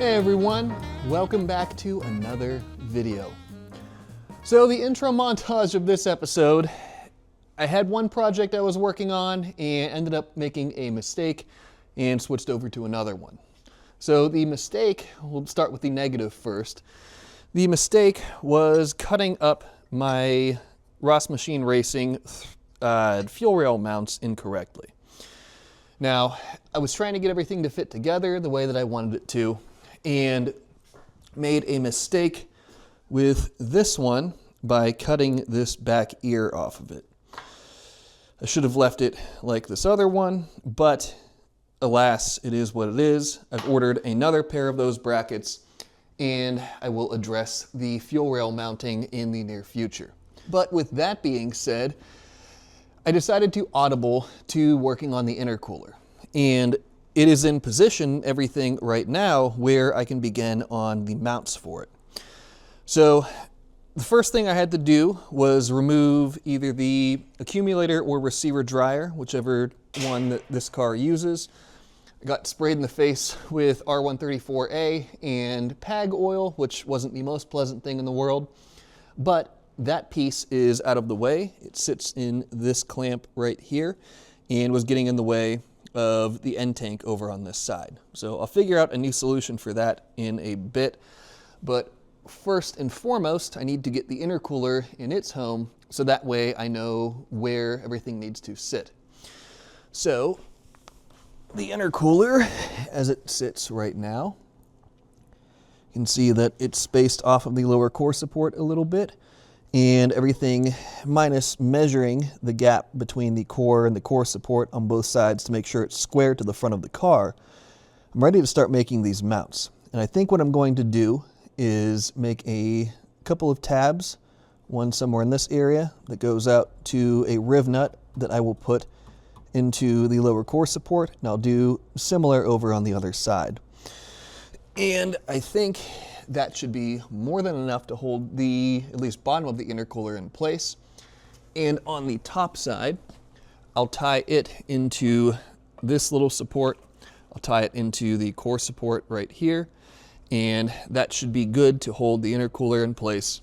Hey everyone, welcome back to another video. So the intro montage of this episode, I had one project I was working on and ended up making a mistake and switched over to another one. So the mistake, we'll start with the negative first. The mistake was cutting up my Ross Machine Racing fuel rail mounts incorrectly. Now, I was trying to get everything to fit together the way that I wanted it to, and made a mistake with this one by cutting this back ear off of it. I should have left it like this other one, but alas, it is what it is. I've ordered another pair of those brackets, and I will address the fuel rail mounting in the near future. But with that being said, I decided to audible to working on the intercooler, and it is in position, everything right now, where I can begin on the mounts for it. So the first thing I had to do was remove either the accumulator or receiver dryer, whichever one that this car uses. I got sprayed in the face with R134A and PAG oil, which wasn't the most pleasant thing in the world, but that piece is out of the way. It sits in this clamp right here and was getting in the way of the end tank over on this side. So I'll figure out a new solution for that in a bit, but first and foremost, I need to get the intercooler in its home so that way I know where everything needs to sit. So the intercooler, as it sits right now, you can see that it's spaced off of the lower core support a little bit, and everything minus measuring the gap between the core and the core support on both sides to make sure it's square to the front of the car. I'm ready to start making these mounts. And I think what I'm going to do is make a couple of tabs, one somewhere in this area that goes out to a riv nut that I will put into the lower core support, and I'll do similar over on the other side. And I think that should be more than enough to hold the, at least bottom of the intercooler in place. And on the top side, I'll tie it into this little support. I'll tie it into the core support right here. And that should be good to hold the intercooler in place,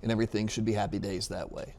and everything should be happy days that way.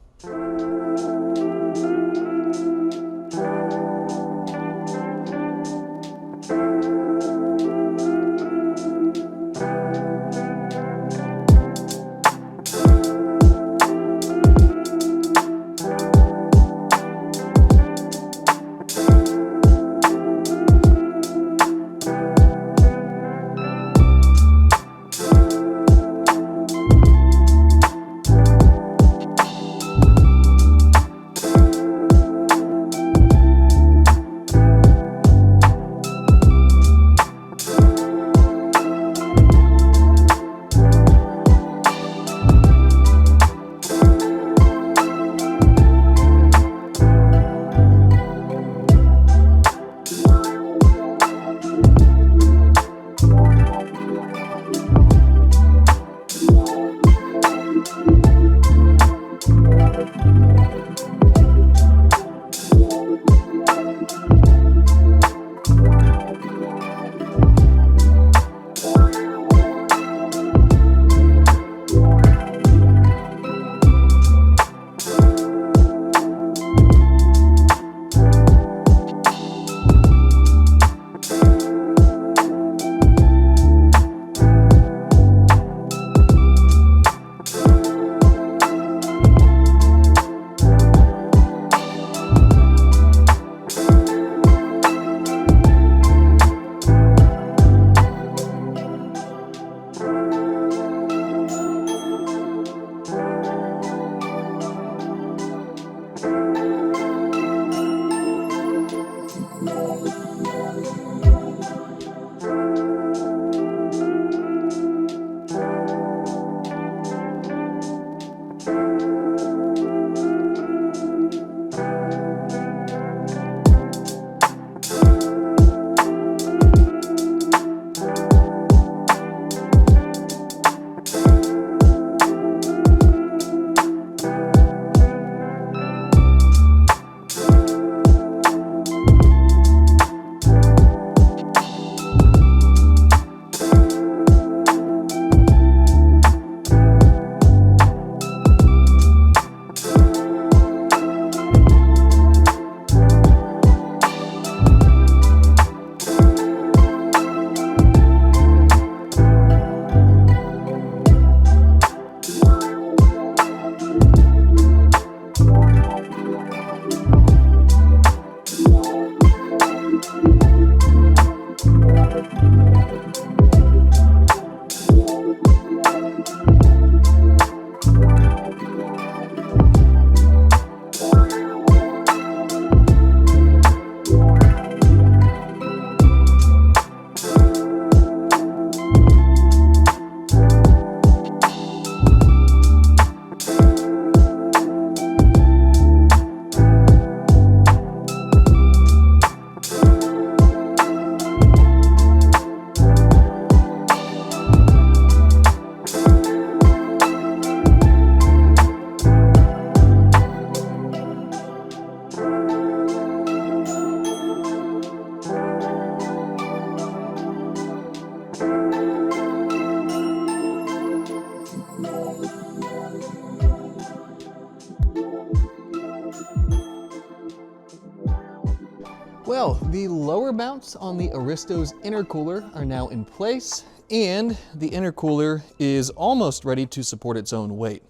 Well, the lower mounts on the Aristo's intercooler are now in place, and the intercooler is almost ready to support its own weight.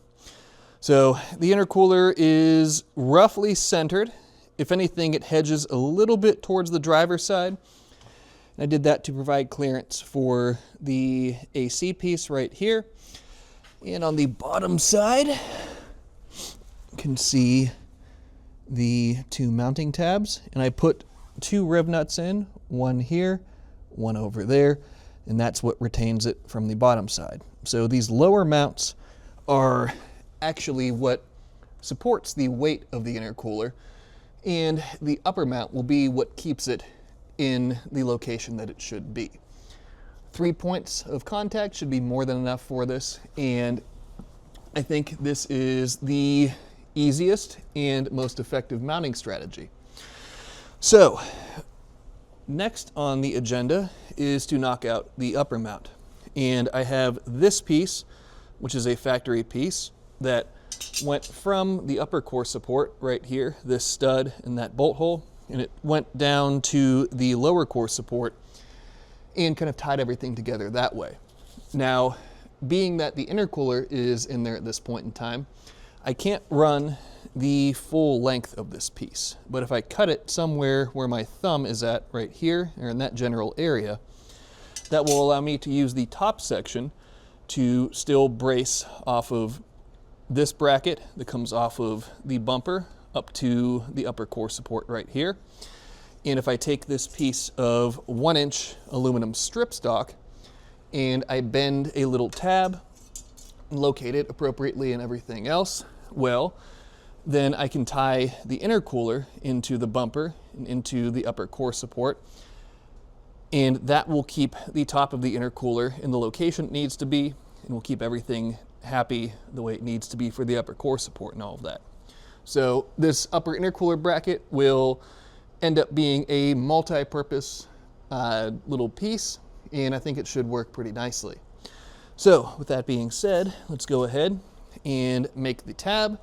So the intercooler is roughly centered. If anything, it hedges a little bit towards the driver's side. I did that to provide clearance for the AC piece right here. And on the bottom side, you can see the two mounting tabs. And I put two rev nuts in, one here, one over there, and that's what retains it from the bottom side. So these lower mounts are actually what supports the weight of the intercooler, and the upper mount will be what keeps it in the location that it should be. 3 points of contact should be more than enough for this, and I think this is the easiest and most effective mounting strategy. So, next on the agenda is to knock out the upper mount. And I have this piece, which is a factory piece that went from the upper core support right here, this stud and that bolt hole, and it went down to the lower core support and kind of tied everything together that way. Now, being that the intercooler is in there at this point in time, I can't run the full length of this piece, but if I cut it somewhere where my thumb is at right here, or in that general area, that will allow me to use the top section to still brace off of this bracket that comes off of the bumper up to the upper core support right here. And if I take this piece of 1-inch aluminum strip stock and I bend a little tab and locate it appropriately and everything else, well, then I can tie the intercooler into the bumper and into the upper core support, and that will keep the top of the intercooler in the location it needs to be, and will keep everything happy the way it needs to be for the upper core support and all of that. So this upper intercooler bracket will end up being a multi-purpose little piece, and I think it should work pretty nicely. So with that being said, let's go ahead and make the tab,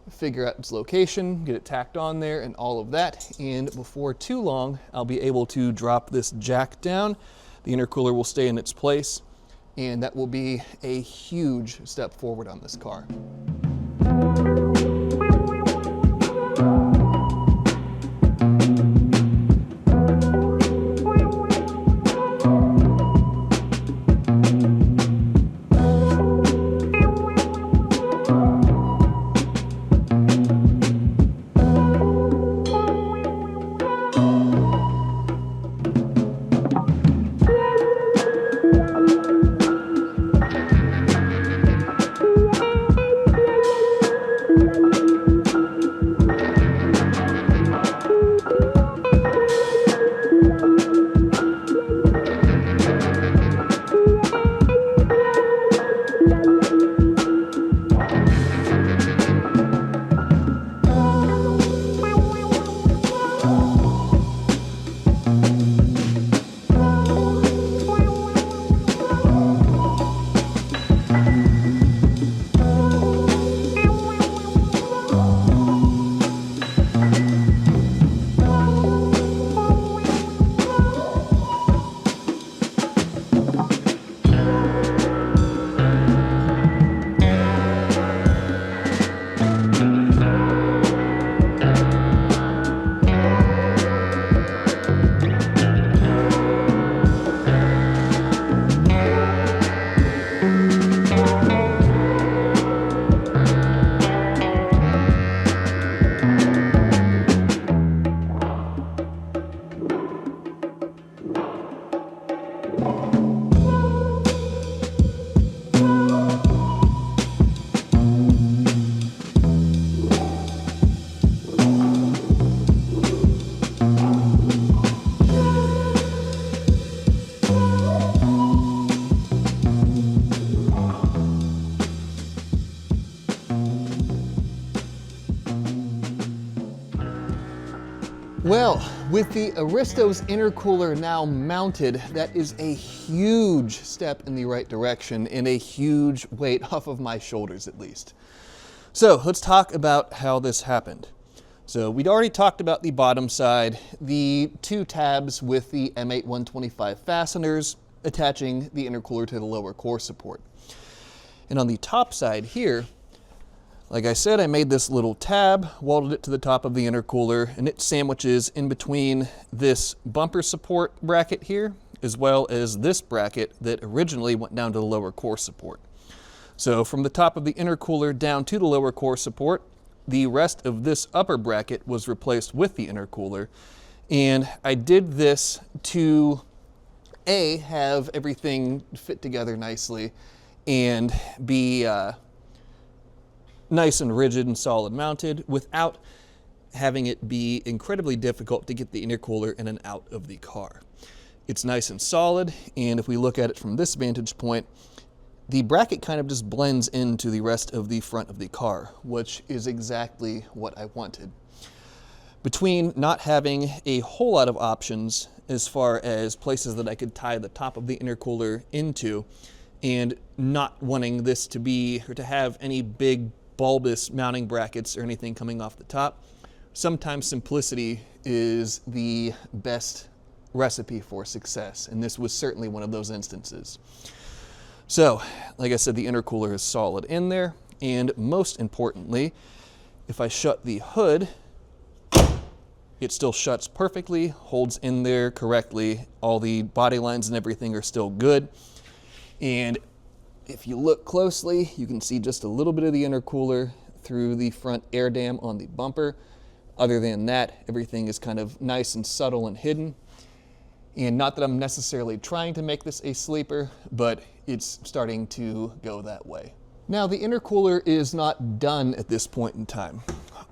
figure out its location, get it tacked on there and all of that, and before too long I'll be able to drop this jack down. The intercooler will stay in its place, and that will be a huge step forward on this car. Well, with the Aristo's intercooler now mounted, that is a huge step in the right direction and a huge weight off of my shoulders at least. So let's talk about how this happened. So we'd already talked about the bottom side, the two tabs with the M8-125 fasteners attaching the intercooler to the lower core support. And on the top side here, like I said, I made this little tab, welded it to the top of the intercooler, and it sandwiches in between this bumper support bracket here, as well as this bracket that originally went down to the lower core support. So from the top of the intercooler down to the lower core support, the rest of this upper bracket was replaced with the intercooler. And I did this to have everything fit together nicely and be nice and rigid and solid mounted without having it be incredibly difficult to get the intercooler in and out of the car. It's nice and solid, and if we look at it from this vantage point, the bracket kind of just blends into the rest of the front of the car, which is exactly what I wanted. Between not having a whole lot of options as far as places that I could tie the top of the intercooler into, and not wanting this to be, or to have any big bulbous mounting brackets or anything coming off the top, sometimes simplicity is the best recipe for success, and this was certainly one of those instances. So, like I said, the intercooler is solid in there, and most importantly, if I shut the hood, it still shuts perfectly, holds in there correctly, all the body lines and everything are still good, and if you look closely, you can see just a little bit of the intercooler through the front air dam on the bumper. Other than that, everything is kind of nice and subtle and hidden. And not that I'm necessarily trying to make this a sleeper, but it's starting to go that way. Now, the intercooler is not done at this point in time.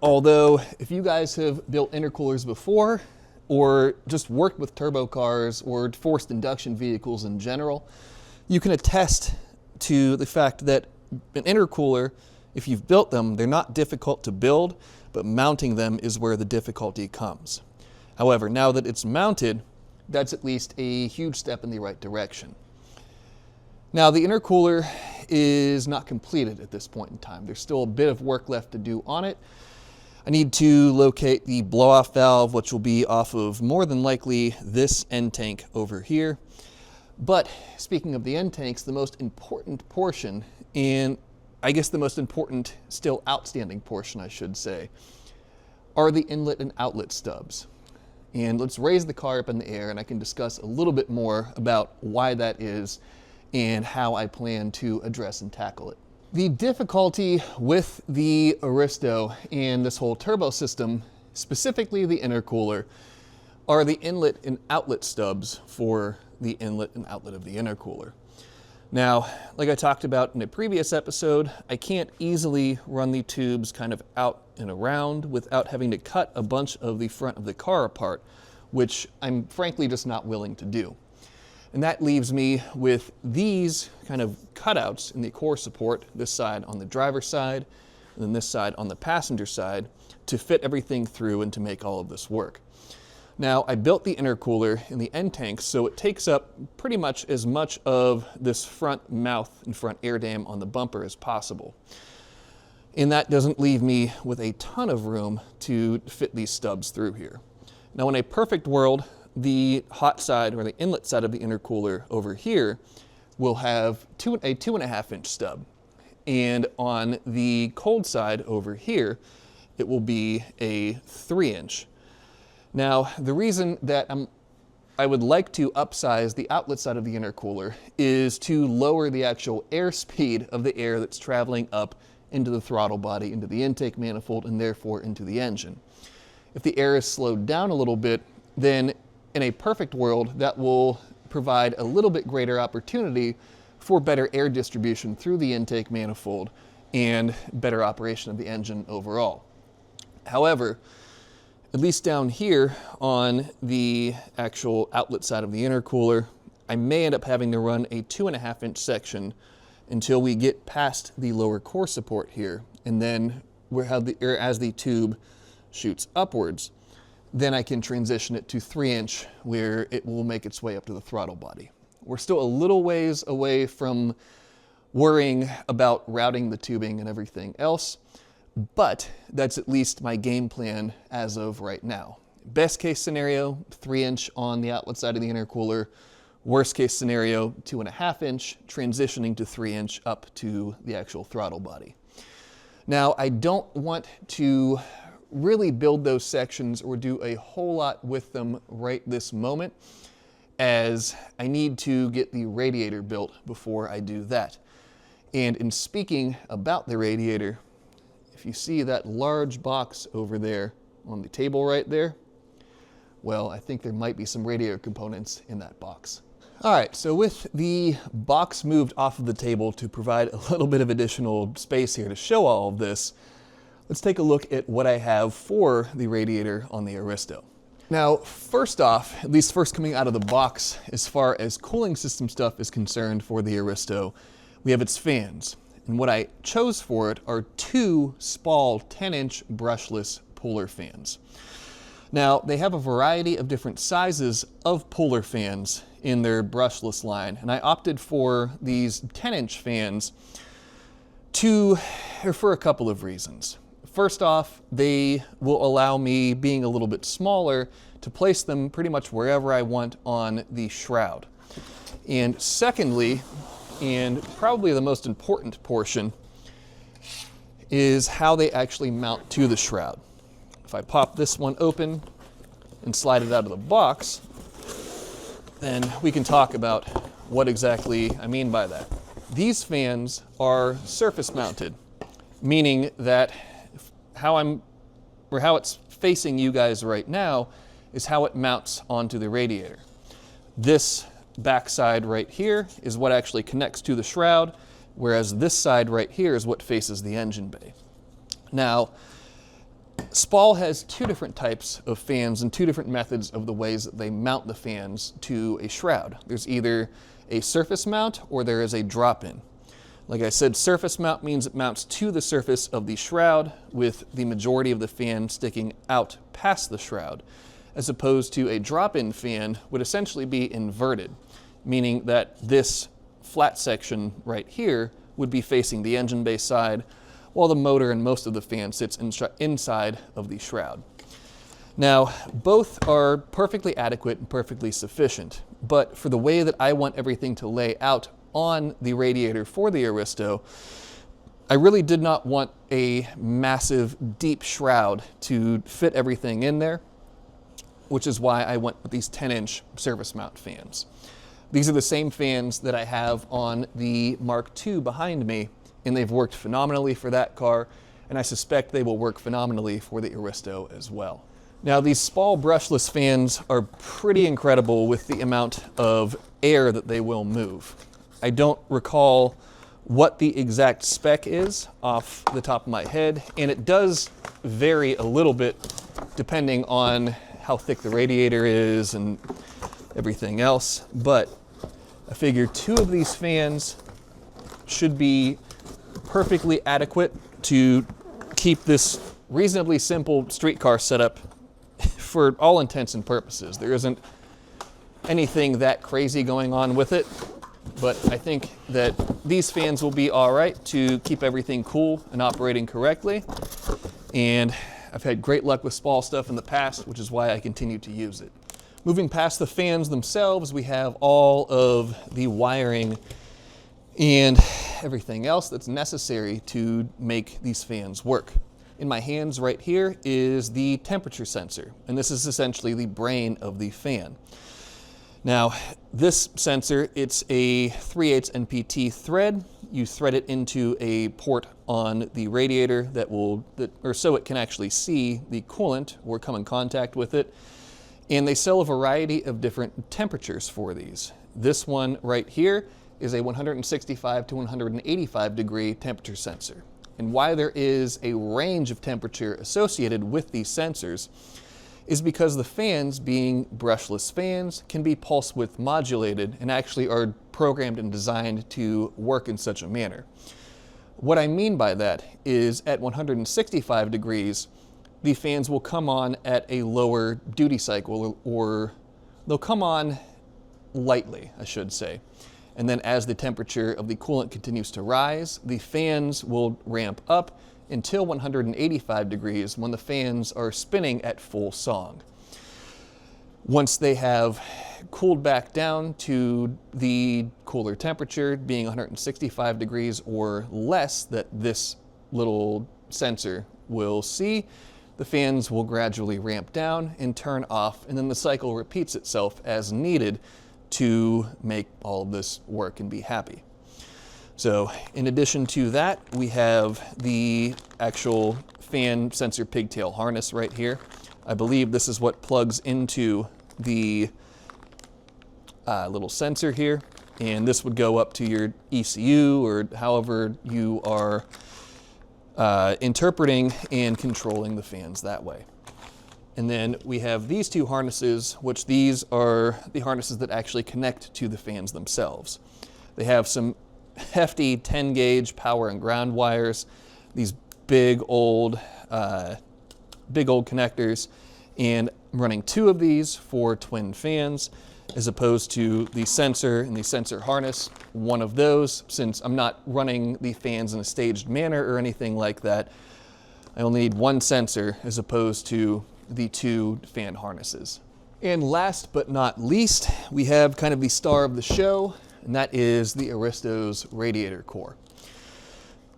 Although, if you guys have built intercoolers before, or just worked with turbo cars or forced induction vehicles in general, you can attest to the fact that an intercooler, if you've built them, they're not difficult to build, but mounting them is where the difficulty comes. However, now that it's mounted, that's at least a huge step in the right direction. Now, the intercooler is not completed at this point in time. There's still a bit of work left to do on it. I need to locate the blow-off valve, which will be off of more than likely this end tank over here. But speaking of the end tanks, the most important portion, and I guess the most important, still outstanding portion, I should say, are the inlet and outlet stubs. And let's raise the car up in the air, and I can discuss a little bit more about why that is and how I plan to address and tackle it. The difficulty with the Aristo and this whole turbo system, specifically the intercooler, are the inlet and outlet stubs for the inlet and outlet of the intercooler. Now, like I talked about in a previous episode, I can't easily run the tubes kind of out and around without having to cut a bunch of the front of the car apart, which I'm frankly just not willing to do. And that leaves me with these kind of cutouts in the core support, this side on the driver's side, and then this side on the passenger side, to fit everything through and to make all of this work. Now, I built the intercooler in the end tanks, so it takes up pretty much as much of this front mouth and front air dam on the bumper as possible. And that doesn't leave me with a ton of room to fit these stubs through here. Now, in a perfect world, the hot side or the inlet side of the intercooler over here will have a 2.5 inch stub. And on the cold side over here, it will be a 3 inch. Now, the reason that I would like to upsize the outlet side of the intercooler is to lower the actual airspeed of the air that's traveling up into the throttle body, into the intake manifold, and therefore into the engine. If the air is slowed down a little bit, then in a perfect world, that will provide a little bit greater opportunity for better air distribution through the intake manifold and better operation of the engine overall. However, at least down here on the actual outlet side of the intercooler, I may end up having to run a 2.5 inch section until we get past the lower core support here. And then as the tube shoots upwards, then I can transition it to 3 inch where it will make its way up to the throttle body. We're still a little ways away from worrying about routing the tubing and everything else, But that's at least my game plan as of right now. Best case scenario, 3-inch on the outlet side of the intercooler. Worst case scenario, 2.5-inch, transitioning to 3-inch up to the actual throttle body. Now, I don't want to really build those sections or do a whole lot with them right this moment, as I need to get the radiator built before I do that. And in speaking about the radiator, if you see that large box over there on the table right there, well, I think there might be some radiator components in that box. All right, so with the box moved off of the table to provide a little bit of additional space here to show all of this, let's take a look at what I have for the radiator on the Aristo. Now, first off, at least first coming out of the box, as far as cooling system stuff is concerned for the Aristo, we have its fans. And what I chose for it are 2 Spall 10-inch brushless Polar fans. Now, they have a variety of different sizes of Polar fans in their brushless line, and I opted for these 10-inch fans for a couple of reasons. First off, they will allow me, being a little bit smaller, to place them pretty much wherever I want on the shroud. And secondly, and probably the most important portion, is how they actually mount to the shroud. If I pop this one open and slide it out of the box, then we can talk about what exactly I mean by that. These fans are surface mounted, meaning that how it's facing you guys right now is how it mounts onto the radiator. This backside right here is what actually connects to the shroud, whereas this side right here is what faces the engine bay. Now, Spall has 2 different types of fans and 2 different methods of the ways that they mount the fans to a shroud. There's either a surface mount or there is a drop-in. Like I said, surface mount means it mounts to the surface of the shroud, with the majority of the fan sticking out past the shroud, as opposed to a drop-in fan would essentially be inverted, meaning that this flat section right here would be facing the engine bay side, while the motor and most of the fan sits inside of the shroud. Now, both are perfectly adequate and perfectly sufficient, but for the way that I want everything to lay out on the radiator for the Aristo, I really did not want a massive, deep shroud to fit everything in there, which is why I went with these 10-inch surface mount fans. These are the same fans that I have on the Mark II behind me, and they've worked phenomenally for that car, and I suspect they will work phenomenally for the Aristo as well. Now, these Spall brushless fans are pretty incredible with the amount of air that they will move. I don't recall what the exact spec is off the top of my head, and it does vary a little bit depending on how thick the radiator is and everything else, but I figure 2 of these fans should be perfectly adequate to keep this reasonably simple streetcar setup for all intents and purposes. There isn't anything that crazy going on with it, but I think that these fans will be all right to keep everything cool and operating correctly. And I've had great luck with Spall stuff in the past, which is why I continue to use it. Moving past the fans themselves, we have all of the wiring and everything else that's necessary to make these fans work. In my hands right here is the temperature sensor, and this is essentially the brain of the fan. Now, this sensor, it's a 3/8 NPT thread. You thread it into a port on the radiator so it can actually see the coolant or come in contact with it. And they sell a variety of different temperatures for these. This one right here is a 165 to 185 degree temperature sensor. And why there is a range of temperature associated with these sensors is because the fans, being brushless fans, can be pulse width modulated and actually are programmed and designed to work in such a manner. What I mean by that is at 165 degrees, the fans will come on at a lower duty cycle, or they'll come on lightly, I should say. And then as the temperature of the coolant continues to rise, the fans will ramp up until 185 degrees when the fans are spinning at full song. Once they have cooled back down to the cooler temperature, being 165 degrees or less that this little sensor will see, the fans will gradually ramp down and turn off, and then the cycle repeats itself as needed to make all of this work and be happy. So in addition to that, we have the actual fan sensor pigtail harness right here. I believe this is what plugs into the little sensor here, and this would go up to your ECU or however you are interpreting and controlling the fans that way. And then we have these two harnesses, which these are the harnesses that actually connect to the fans themselves. They have some hefty 10 gauge power and ground wires, these big old connectors, and I'm running 2 of these for twin fans as opposed to the sensor and the sensor harness, 1 of those. Since I'm not running the fans in a staged manner or anything like that, I only need 1 sensor as opposed to the 2 fan harnesses. And last but not least, we have kind of the star of the show, and that is the Aristo's radiator core.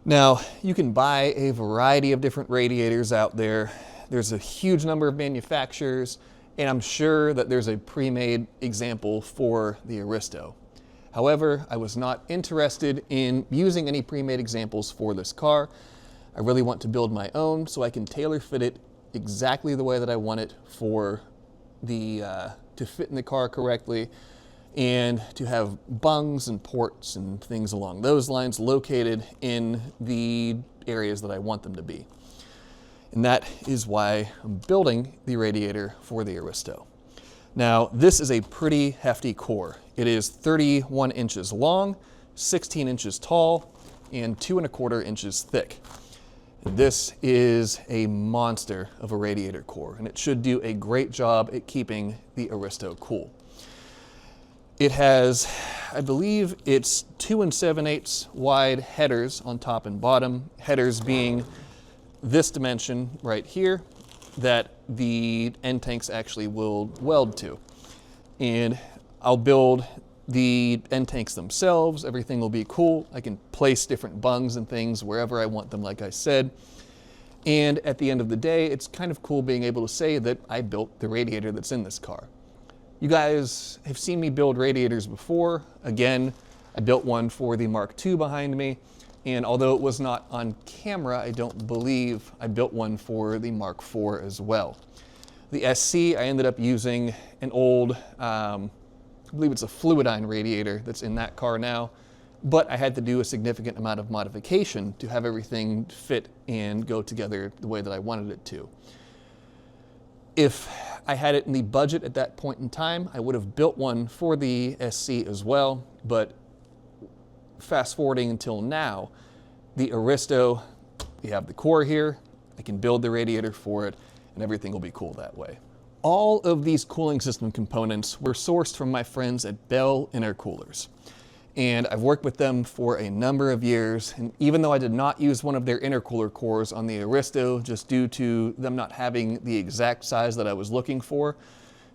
Now, you can buy a variety of different radiators out there. There's a huge number of manufacturers, and I'm sure that there's a pre-made example for the Aristo. However, I was not interested in using any pre-made examples for this car. I really want to build my own so I can tailor fit it exactly the way that I want it for the to fit in the car correctly, and to have bungs and ports and things along those lines located in the areas that I want them to be. And that is why I'm building the radiator for the Aristo. Now, this is a pretty hefty core. It is 31 inches long, 16 inches tall, and 2¼ inches thick. This is a monster of a radiator core, and it should do a great job at keeping the Aristo cool. It has, I believe it's 2 7/8 wide headers on top and bottom, headers being this dimension right here that the end tanks actually will weld to. And I'll build the end tanks themselves, everything will be cool. I can place different bungs and things wherever I want them, like I said. And at the end of the day, it's kind of cool being able to say that I built the radiator that's in this car. You guys have seen me build radiators before. Again, I built one for the Mark II behind me. And although it was not on camera, I don't believe I built one for the Mark IV as well. The SC, I ended up using an old, I believe it's a Fluidine radiator that's in that car now, but I had to do a significant amount of modification to have everything fit and go together the way that I wanted it to. If I had it in the budget at that point in time, I would have built one for the SC as well, but fast forwarding until now, the Aristo, we have the core here, I can build the radiator for it, and everything will be cool that way. All of these cooling system components were sourced from my friends at Bell Intercoolers. And I've worked with them for a number of years, and even though I did not use one of their intercooler cores on the Aristo, just due to them not having the exact size that I was looking for,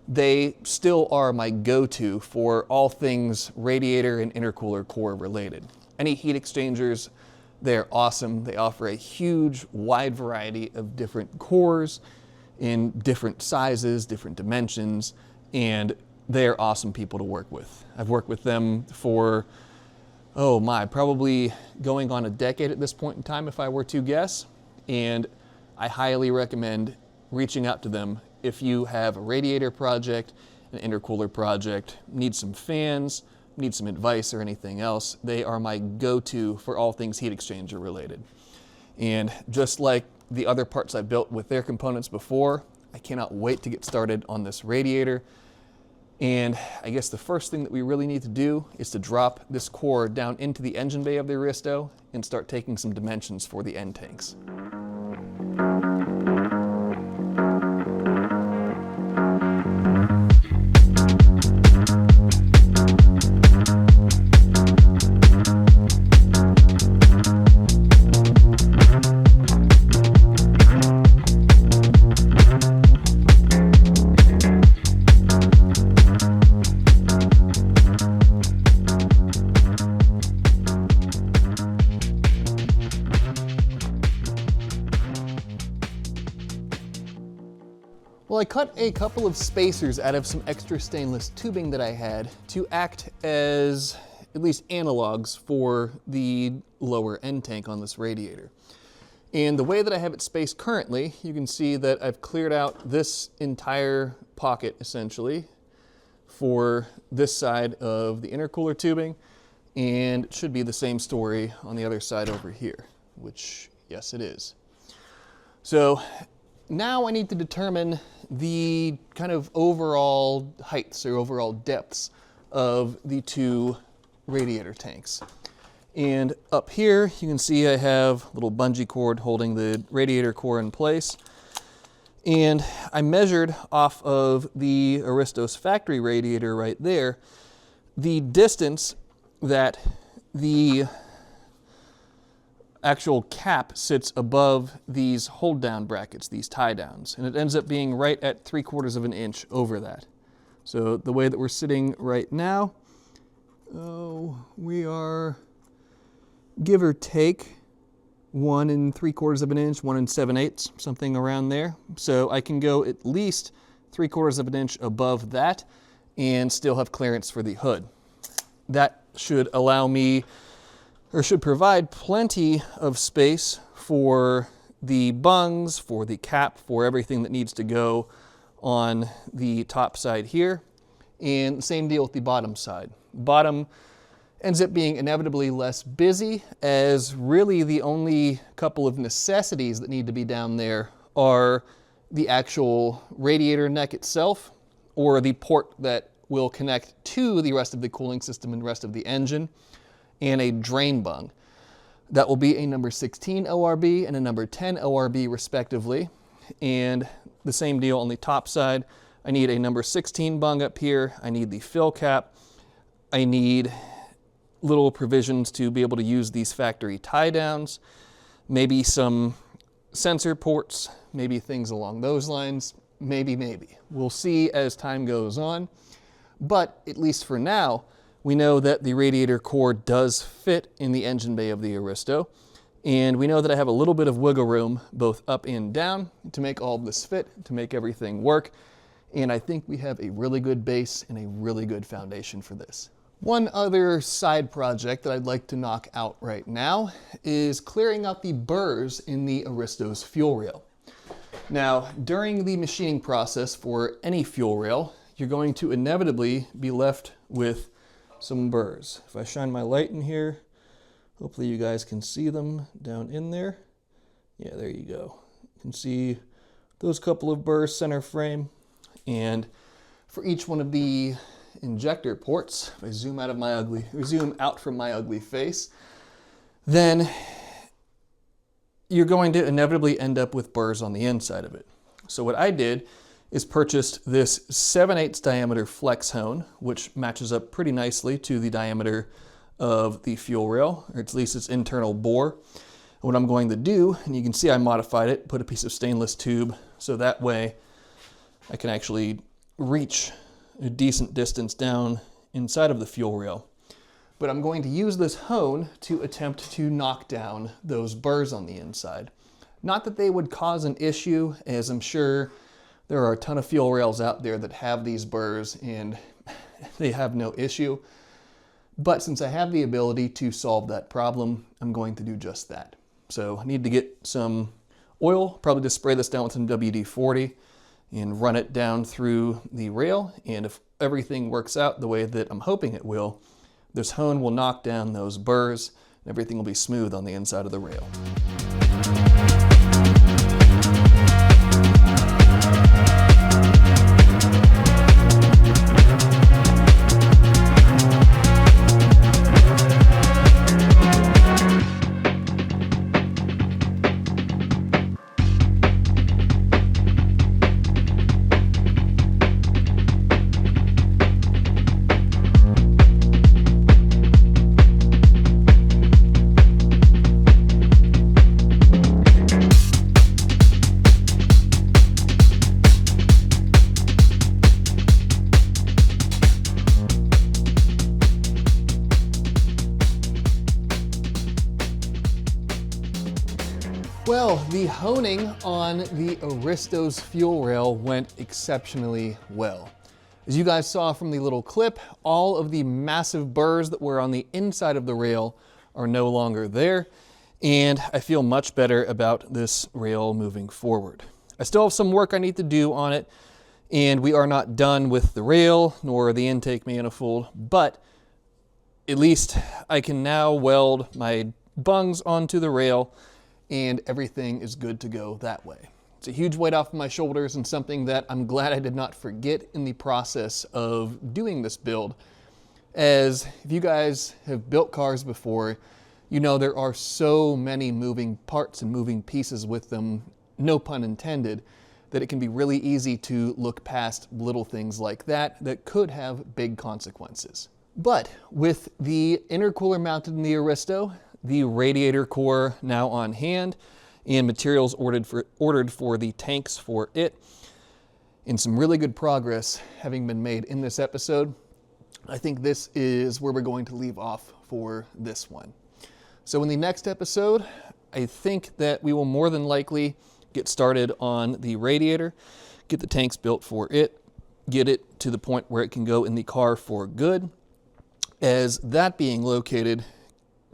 they still are my go-to for all things radiator and intercooler core related. Any heat exchangers, they're awesome. They offer a huge, wide variety of different cores in different sizes, different dimensions, and they're awesome people to work with. I've worked with them for, probably going on a decade at this point in time if I were to guess, and I highly recommend reaching out to them if you have a radiator project, an intercooler project, need some fans, need some advice or anything else. They are my go-to for all things heat exchanger related. And just like the other parts I built with their components before, I cannot wait to get started on this radiator. And I guess the first thing that we really need to do is to drop this core down into the engine bay of the Aristo and start taking some dimensions for the end tanks. I cut a couple of spacers out of some extra stainless tubing that I had to act as at least analogs for the lower end tank on this radiator. And the way that I have it spaced currently, you can see that I've cleared out this entire pocket essentially for this side of the intercooler tubing, and it should be the same story on the other side over here, which yes it is. So now I need to determine the kind of overall heights or overall depths of the two radiator tanks. And up here you can see I have a little bungee cord holding the radiator core in place. And I measured off of the Aristo's factory radiator right there the distance that the actual cap sits above these hold down brackets, these tie downs, and it ends up being right at 3/4 of an inch over that. So the way that we're sitting right now, we are give or take 1 3/4 of an inch, 1 7/8, something around there. So I can go at least 3/4 of an inch above that and still have clearance for the hood. That should allow me, or should provide plenty of space for the bungs, for the cap, for everything that needs to go on the top side here. And same deal with the bottom side. Bottom ends up being inevitably less busy, as really the only couple of necessities that need to be down there are the actual radiator neck itself, or the port that will connect to the rest of the cooling system and rest of the engine, and a drain bung. That will be a number 16 ORB and a number 10 ORB respectively. And the same deal on the top side. I need a number 16 bung up here. I need the fill cap. I need little provisions to be able to use these factory tie downs, maybe some sensor ports, maybe things along those lines, maybe. We'll see as time goes on. But at least for now, we know that the radiator core does fit in the engine bay of the Aristo, and we know that I have a little bit of wiggle room both up and down to make all of this fit, to make everything work, and I think we have a really good base and a really good foundation for this. One other side project that I'd like to knock out right now is clearing out the burrs in the Aristo's fuel rail. Now, during the machining process for any fuel rail, you're going to inevitably be left with some burrs. If I shine my light in here, hopefully you guys can see them down in there. Yeah, there you go. You can see those couple of burrs center frame. And for each one of the injector ports, if I zoom out from my ugly face, then you're going to inevitably end up with burrs on the inside of it. So what I did is purchased this 7/8 diameter flex hone, which matches up pretty nicely to the diameter of the fuel rail, or at least its internal bore. What I'm going to do, and you can see I modified it, put a piece of stainless tube, so that way I can actually reach a decent distance down inside of the fuel rail. But I'm going to use this hone to attempt to knock down those burrs on the inside. Not that they would cause an issue, as I'm sure there are a ton of fuel rails out there that have these burrs and they have no issue. But since I have the ability to solve that problem, I'm going to do just that. So I need to get some oil, probably just spray this down with some WD-40 and run it down through the rail. And if everything works out the way that I'm hoping it will, this hone will knock down those burrs and everything will be smooth on the inside of the rail. Well, the honing on the Aristo's fuel rail went exceptionally well. As you guys saw from the little clip, all of the massive burrs that were on the inside of the rail are no longer there, and I feel much better about this rail moving forward. I still have some work I need to do on it, and we are not done with the rail nor the intake manifold, but at least I can now weld my bungs onto the rail and everything is good to go that way. It's a huge weight off my shoulders and something that I'm glad I did not forget in the process of doing this build. As if you guys have built cars before, you know there are so many moving parts and moving pieces with them, no pun intended, that it can be really easy to look past little things like that that could have big consequences. But with the intercooler mounted in the Aristo, the radiator core now on hand, and materials ordered for the tanks for it, and some really good progress having been made in this episode, I think this is where we're going to leave off for this one. So in the next episode, I think that we will more than likely get started on the radiator, get the tanks built for it, get it to the point where it can go in the car for good, as that being located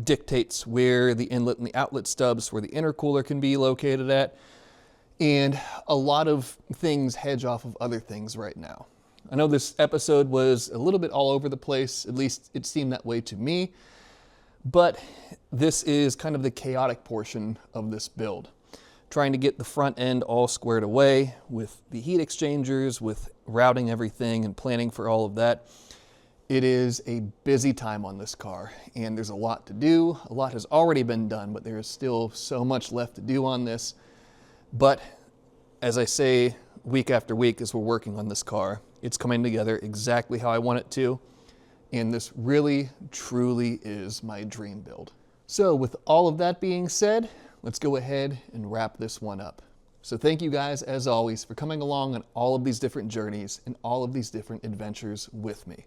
dictates where the inlet and the outlet stubs where the intercooler can be located at, and a lot of things hedge off of other things right now. I know this episode was a little bit all over the place, at least it seemed that way to me, but this is kind of the chaotic portion of this build. Trying to get the front end all squared away with the heat exchangers, with routing everything and planning for all of that. It is a busy time on this car, and there's a lot to do. A lot has already been done, but there is still so much left to do on this. But as I say week after week as we're working on this car, it's coming together exactly how I want it to, and this really, truly is my dream build. So with all of that being said, let's go ahead and wrap this one up. So thank you guys, as always, for coming along on all of these different journeys and all of these different adventures with me.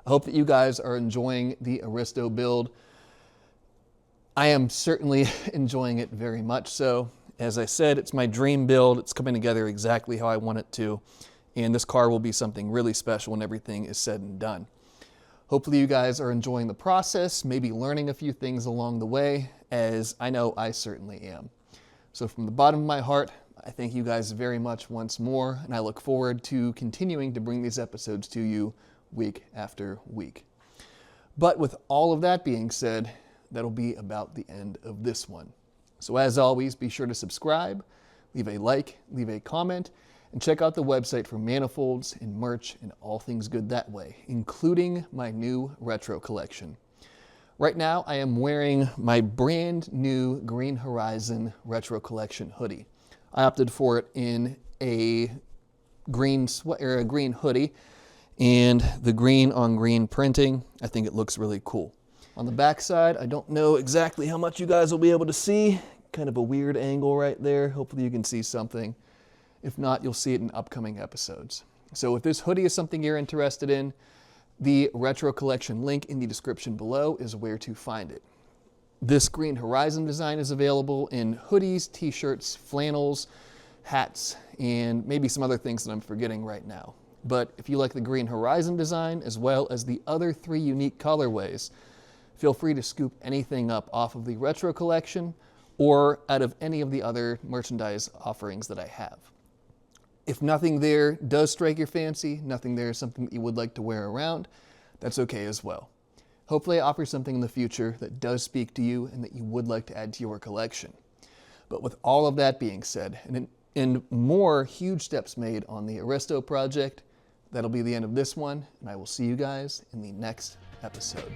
I hope that you guys are enjoying the Aristo build. I am certainly enjoying it very much so. As I said, it's my dream build. It's coming together exactly how I want it to. And this car will be something really special when everything is said and done. Hopefully you guys are enjoying the process, maybe learning a few things along the way, as I know I certainly am. So from the bottom of my heart, I thank you guys very much once more, and I look forward to continuing to bring these episodes to you week after week. But with all of that being said, that'll be about the end of this one. So as always, be sure to subscribe, leave a like, leave a comment, and check out the website for manifolds and merch and all things good that way, including my new retro collection. Right now, I am wearing my brand new Green Horizon Retro Collection hoodie. I opted for it in a green hoodie, and the green on green printing, I think it looks really cool. On the back side, I don't know exactly how much you guys will be able to see. Kind of a weird angle right there. Hopefully you can see something. If not, you'll see it in upcoming episodes. So if this hoodie is something you're interested in, the Retro Collection link in the description below is where to find it. This Green Horizon design is available in hoodies, t-shirts, flannels, hats, and maybe some other things that I'm forgetting right now. But if you like the Green Horizon design, as well as the other 3 unique colorways, feel free to scoop anything up off of the Retro Collection or out of any of the other merchandise offerings that I have. If nothing there does strike your fancy, nothing there is something that you would like to wear around, that's okay as well. Hopefully I offer something in the future that does speak to you and that you would like to add to your collection. But with all of that being said, and more huge steps made on the Aristo project, that'll be the end of this one, and I will see you guys in the next episode.